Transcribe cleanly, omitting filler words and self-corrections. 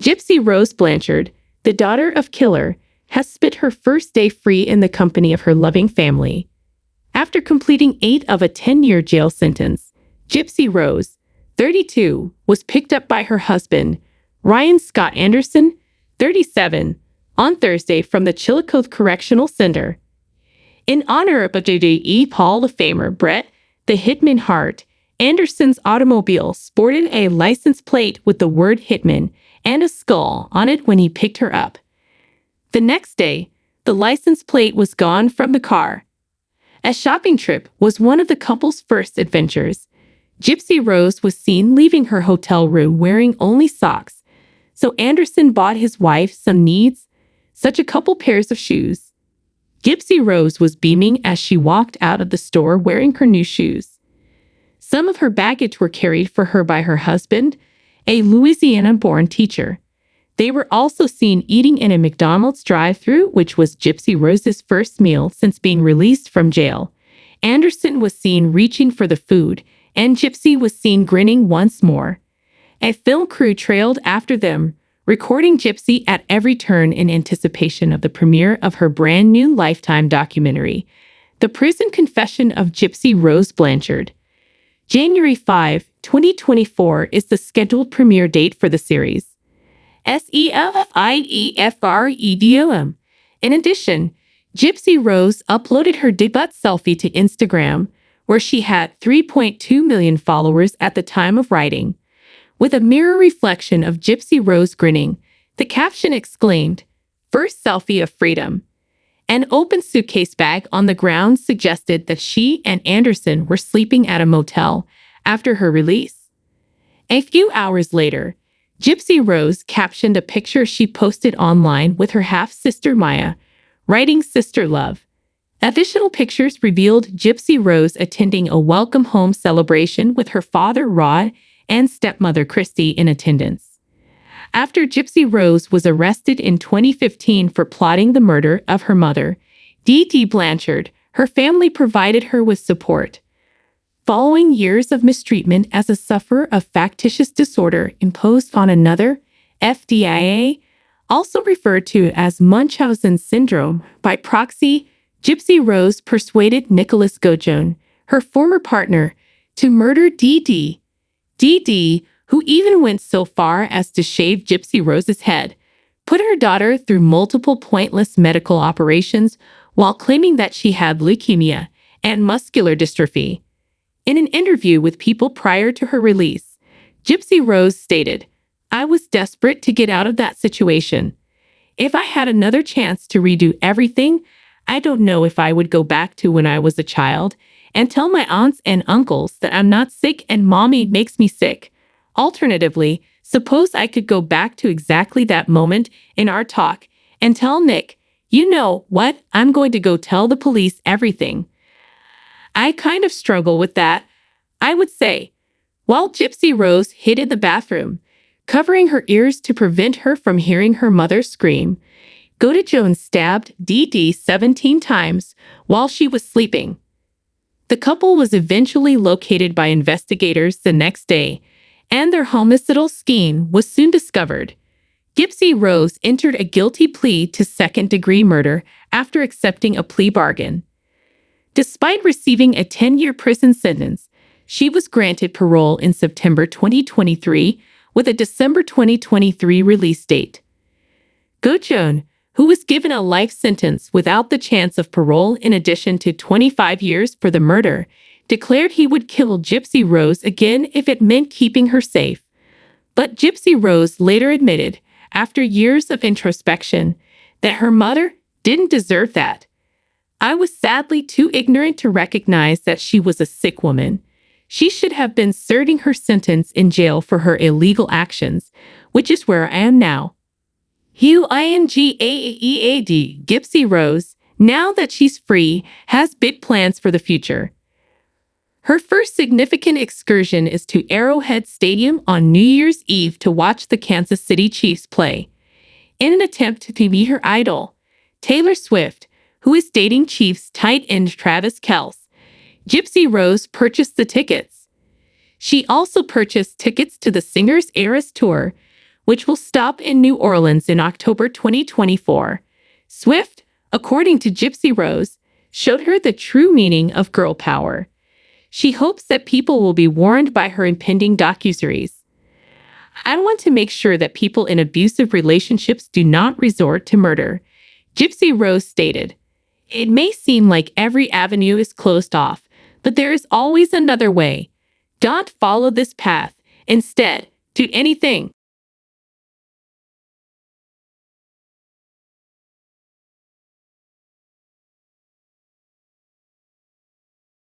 Gypsy Rose Blanchard, the daughter of killer, has spent her first day free in the company of her loving family. After completing 8 of a 10-year jail sentence, Gypsy Rose, 32, was picked up by her husband, Ryan Scott Anderson, 37, on Thursday from the Chillicothe Correctional Center. In honor of WWE Hall of Famer Bret the Hitman Hart, Anderson's automobile sported a license plate with the word Hitman and a skull on it when he picked her up. The next day, the license plate was gone from the car. A shopping trip was one of the couple's first adventures. Gypsy Rose was seen leaving her hotel room wearing only socks, so Anderson bought his wife some needs, such a couple pairs of shoes. Gypsy Rose was beaming as she walked out of the store wearing her new shoes. Some of her baggage were carried for her by her husband, a Louisiana-born teacher. They were also seen eating in a McDonald's drive-thru, which was Gypsy Rose's first meal since being released from jail. Anderson was seen reaching for the food, and Gypsy was seen grinning once more. A film crew trailed after them, recording Gypsy at every turn in anticipation of the premiere of her brand new Lifetime documentary, The Prison Confession of Gypsy Rose Blanchard. January 5, 2024 is the scheduled premiere date for the series. SELFIEFREDOM. In addition, Gypsy Rose uploaded her debut selfie to Instagram, where she had 3.2 million followers at the time of writing. With a mirror reflection of Gypsy Rose grinning, the caption exclaimed, "First selfie of freedom." An open suitcase bag on the ground suggested that she and Anderson were sleeping at a motel after her release. A few hours later, Gypsy Rose captioned a picture she posted online with her half-sister Maya, writing "Sister Love." Additional pictures revealed Gypsy Rose attending a welcome home celebration with her father Rod and stepmother Christy in attendance. After Gypsy Rose was arrested in 2015 for plotting the murder of her mother, Dee Blanchard, her family provided her with support. Following years of mistreatment as a sufferer of factitious disorder imposed on another, FDIA, also referred to as Munchausen syndrome by proxy, Gypsy Rose persuaded Nicholas Gojon, her former partner, to murder Dee, who even went so far as to shave Gypsy Rose's head, put her daughter through multiple pointless medical operations while claiming that she had leukemia and muscular dystrophy. In an interview with People prior to her release, Gypsy Rose stated, "I was desperate to get out of that situation. If I had another chance to redo everything, I don't know if I would go back to when I was a child and tell my aunts and uncles that I'm not sick and mommy makes me sick. Alternatively, suppose I could go back to exactly that moment in our talk and tell Nick, you know what, I'm going to go tell the police everything." I kind of struggle with that, I would say. While Gypsy Rose hid in the bathroom, covering her ears to prevent her from hearing her mother scream, Gojon stabbed Dee 17 times while she was sleeping. The couple was eventually located by investigators the next day, and their homicidal scheme was soon discovered. Gypsy Rose entered a guilty plea to second-degree murder after accepting a plea bargain. Despite receiving a 10-year prison sentence, she was granted parole in September 2023 with a December 2023 release date. Gojon, who was given a life sentence without the chance of parole in addition to 25 years for the murder, declared he would kill Gypsy Rose again if it meant keeping her safe. But Gypsy Rose later admitted, after years of introspection, that her mother didn't deserve that. "I was sadly too ignorant to recognize that she was a sick woman. She should have been serving her sentence in jail for her illegal actions, which is where I am now." UINGAEAD Gypsy Rose, now that she's free, has big plans for the future. Her first significant excursion is to Arrowhead Stadium on New Year's Eve to watch the Kansas City Chiefs play. In an attempt to meet her idol, Taylor Swift, who is dating Chiefs tight end Travis Kelce, Gypsy Rose purchased the tickets. She also purchased tickets to the singer's Eras Tour, which will stop in New Orleans in October 2024. Swift, according to gypsy-rose, showed her the true meaning of girl power. She hopes that people will be warned by her impending docuseries. I want to make sure that people in abusive relationships do not resort to murder, gypsy-rose stated. It may seem like every avenue is closed off, but there is always another way. Don't follow this path. Instead, do anything.